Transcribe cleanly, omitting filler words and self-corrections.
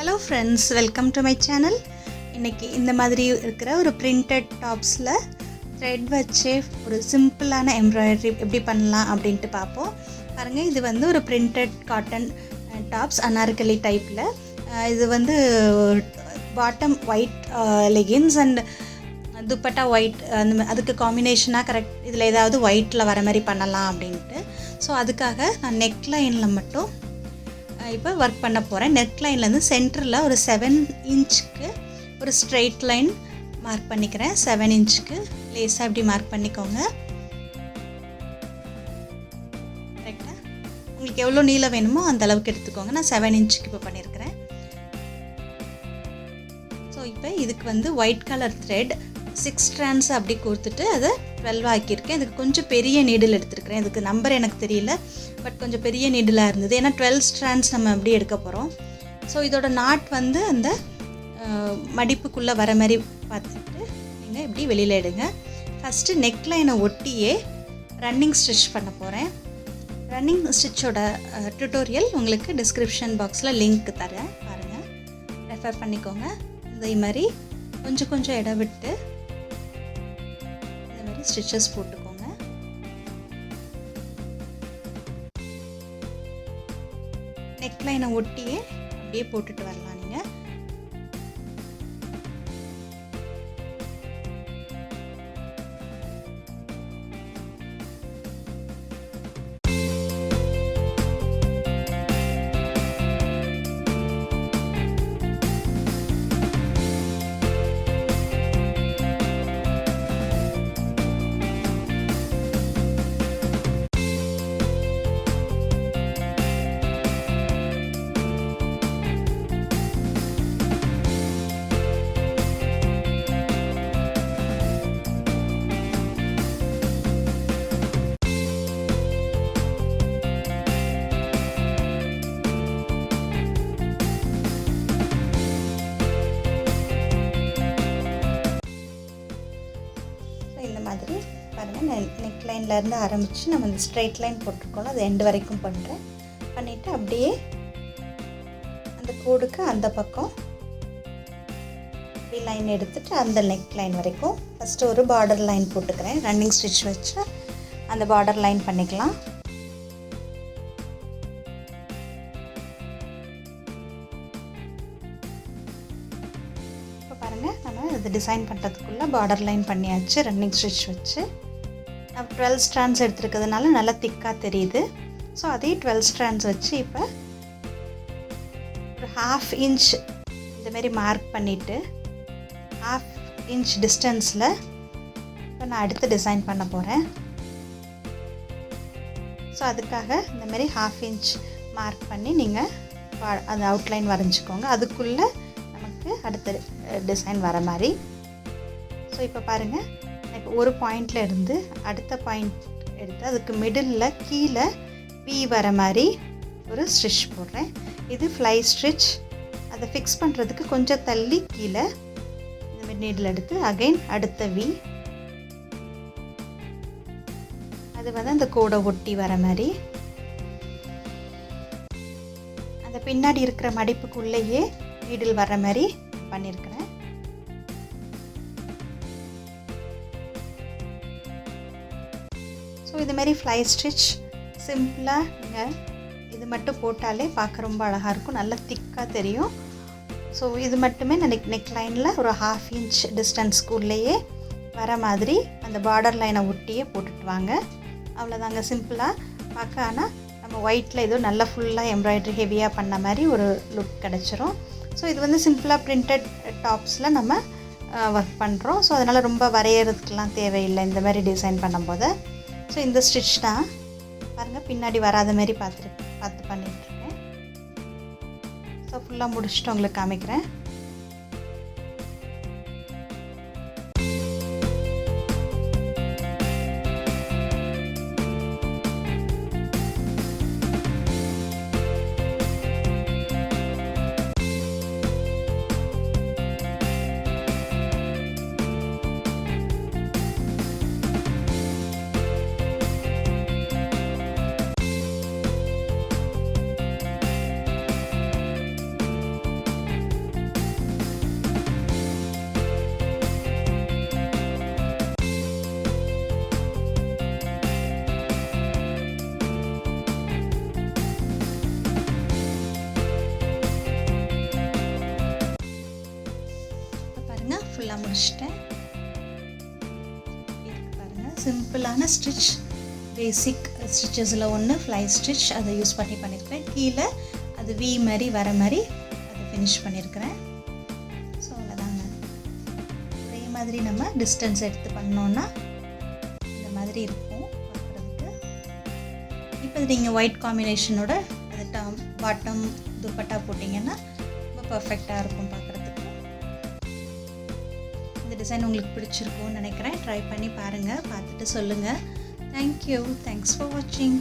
Hello friends, welcome to my channel. இன்றைக்கி இந்த மாதிரி இருக்கிற ஒரு பிரிண்டட் டாப்ஸில் த்ரெட் வச்சு ஒரு சிம்பிளான எம்ப்ராய்டரி எப்படி பண்ணலாம் அப்படின்ட்டு பார்ப்போம். பாருங்கள், இது வந்து ஒரு பிரிண்டட் காட்டன் டாப்ஸ் அனார்கலி டைப்பில். இது வந்து bottom white leggings and dupatta white, அதுக்கு காம்பினேஷனாக கரெக்ட் இதில் ஏதாவது ஒயிட்டில் வர மாதிரி பண்ணலாம் அப்படின்ட்டு. ஸோ அதுக்காக நான் நெக் லைனில் மட்டும் இப்போ ஒர்க் பண்ண போகிறேன். நெக் லைன்லேருந்து சென்டரில் ஒரு 7 இன்ச்சுக்கு ஒரு ஸ்ட்ரெயிட் லைன் மார்க் பண்ணிக்கிறேன். 7 இன்ச்சுக்கு லேஸாக இப்படி மார்க் பண்ணிக்கோங்க. கரெக்டாக உங்களுக்கு எவ்வளோ நீளம் வேணுமோ அந்த அளவுக்கு எடுத்துக்கோங்க. நான் 7 இன்ச்சுக்கு இப்போ பண்ணியிருக்கிறேன். ஸோ இப்போ இதுக்கு வந்து ஒயிட் கலர் த்ரெட் 6 strands அப்படி கொடுத்துட்டு அதை 12 ஆக்கியிருக்கேன். இதுக்கு கொஞ்சம் பெரிய நீடில் எடுத்துருக்கிறேன். இதுக்கு நம்பர் எனக்கு தெரியல, பட் கொஞ்சம் பெரிய நீடிலாக இருந்தது. ஏன்னா 12 strands நம்ம அப்படி எடுக்க போகிறோம். ஸோ இதோட நாட் வந்து அந்த மடிப்புக்குள்ளே வர மாதிரி பார்த்துட்டு நீங்கள் இப்படி வெளியில் எடுங்க. ஃபஸ்ட்டு நெக் லைனை ஒட்டியே ரன்னிங் ஸ்டிச் பண்ண போகிறேன். ரன்னிங் ஸ்டிச்சோட டுட்டோரியல் உங்களுக்கு டிஸ்கிரிப்ஷன் பாக்ஸில் லிங்க் தரேன், பாருங்கள், ரெஃபர் பண்ணிக்கோங்க. இதே மாதிரி கொஞ்சம் கொஞ்சம் இடம் விட்டு இந்த மாதிரி ஸ்டிச்சஸ் போட்டுக்கோங்க. நெக் லைனை ஒட்டியே அப்படியே போட்டுட்டு வரலாம் நீங்கள். இந்த மாதிரி பாருங்கள், நெக் லைன்லேருந்து ஆரம்பித்து நம்ம இந்த ஸ்ட்ரெயிட் லைன் போட்டிருக்கோம்ல, அது எண்டு வரைக்கும் பண்ணுறேன். பண்ணிவிட்டு அப்படியே அந்த கோடுக்கு அந்த பக்கம் இப்படி லைன் எடுத்துகிட்டு அந்த நெக் லைன் வரைக்கும் ஃபஸ்ட்டு ஒரு பார்டர் லைன் போட்டுக்கிறேன். ரன்னிங் ஸ்டிச் வச்சு அந்த பார்டர் லைன் பண்ணிக்கலாம். பாருங்கள், நம்ம இது டிசைன் பண்ணுறதுக்குள்ளே பார்டர் லைன் பண்ணியாச்சு. ரன்னிங் ஸ்டிச் வச்சு நம்ம 12 strands எடுத்துருக்கிறதுனால நல்லா திக்காக தெரியுது. ஸோ அதே 12 strands வச்சு இப்போ ஒரு 1/2 inch இந்தமாரி மார்க் பண்ணிவிட்டு 1/2 inch டிஸ்டன்ஸில் இப்போ நான் அடுத்து டிசைன் பண்ண போகிறேன். ஸோ அதுக்காக இந்தமாரி 1/2 inch மார்க் பண்ணி நீங்கள் அந்த அவுட்லைன் வரைஞ்சிக்கோங்க. அதுக்குள்ளே அடுத்த டிசைன் வர மாதிரி. ஸோ இப்போ பாருங்கள், இப்போ ஒரு பாயிண்டில் இருந்து அடுத்த பாயிண்ட் எடுத்து அதுக்கு மிடில் கீழே வி வர மாதிரி ஒரு ஸ்டிச் போடுறேன். இது ஃப்ளை ஸ்டிச். அதை ஃபிக்ஸ் பண்ணுறதுக்கு கொஞ்சம் தள்ளி கீழே இந்த மாதிரி நீடில் எடுத்து அகைன் அடுத்த வி, அது வந்து அந்த கோடை ஒட்டி வர மாதிரி அந்த பின்னாடி இருக்கிற மடிப்புக்குள்ளேயே நீடில் வர மாதிரி பண்ணியிருக்கிறேன். ஸோ இதுமாரி ஃப்ளை ஸ்டிச் சிம்பிளாக நீங்கள் இது மட்டும் போட்டாலே பார்க்க ரொம்ப அழகாக இருக்கும், நல்லா திக்காக தெரியும். ஸோ இது மட்டுமே நான் நெக் லைனில் ஒரு 1/2 inch டிஸ்டன்ஸ்க்குள்ளேயே வர மாதிரி அந்த பார்டர் லைனை ஒட்டியே போட்டுட்டு வாங்க. அவ்வளோதாங்க, சிம்பிளாக பார்க்க. ஆனால் நம்ம ஒயிட்டில் ஏதோ நல்லா ஃபுல்லாக எம்ப்ராய்டரி ஹெவியாக பண்ண மாதிரி ஒரு லுக் கிடச்சிரும். ஸோ இது வந்து சிம்பிளாக பிரிண்டட் டாப்ஸில் நம்ம ஒர்க் பண்ணுறோம். ஸோ அதனால் ரொம்ப வரைகிறதுக்கெலாம் தேவையில்லை இந்த மாதிரி டிசைன் பண்ணும்போது. ஸோ இந்த ஸ்டிச் தான் பாருங்கள், பின்னாடி வராத மாதிரி பார்த்து பண்ணிகிட்ருக்கேன். ஸோ ஃபுல்லாக முடிச்சுட்டு உங்களுக்கு காமிக்கிறேன். எல்லாம் முடிச்சிட்டேன். பாருங்கள், சிம்பிளான ஸ்டிச், பேசிக் ஸ்டிச்சஸில் ஒன்று ஃப்ளை ஸ்டிச், அதை யூஸ் பண்ணியிருக்கிறேன். கீழே அது வி மாதிரி வர மாதிரி அதை ஃபினிஷ் பண்ணியிருக்கிறேன். ஸோ அவ்வளோதாங்க. அதே மாதிரி நம்ம டிஸ்டன்ஸ் எடுத்து பண்ணோன்னா இந்த மாதிரி இருக்கும் பார்க்குறதுக்கு. இப்போ நீங்கள் ஒயிட் காம்பினேஷனோட அது பாட்டம் துப்பட்டா போட்டிங்கன்னா ரொம்ப பர்ஃபெக்டாக இருக்கும் பார்க்குறதுக்கு. இந்த டிசைன் உங்களுக்கு பிடிச்சிருக்கும்னு நினைக்கிறேன். ட்ரை பண்ணி பாருங்கள், பார்த்துட்டு சொல்லுங்கள். தேங்க்யூ. தேங்க்ஸ் ஃபார் வாட்சிங்.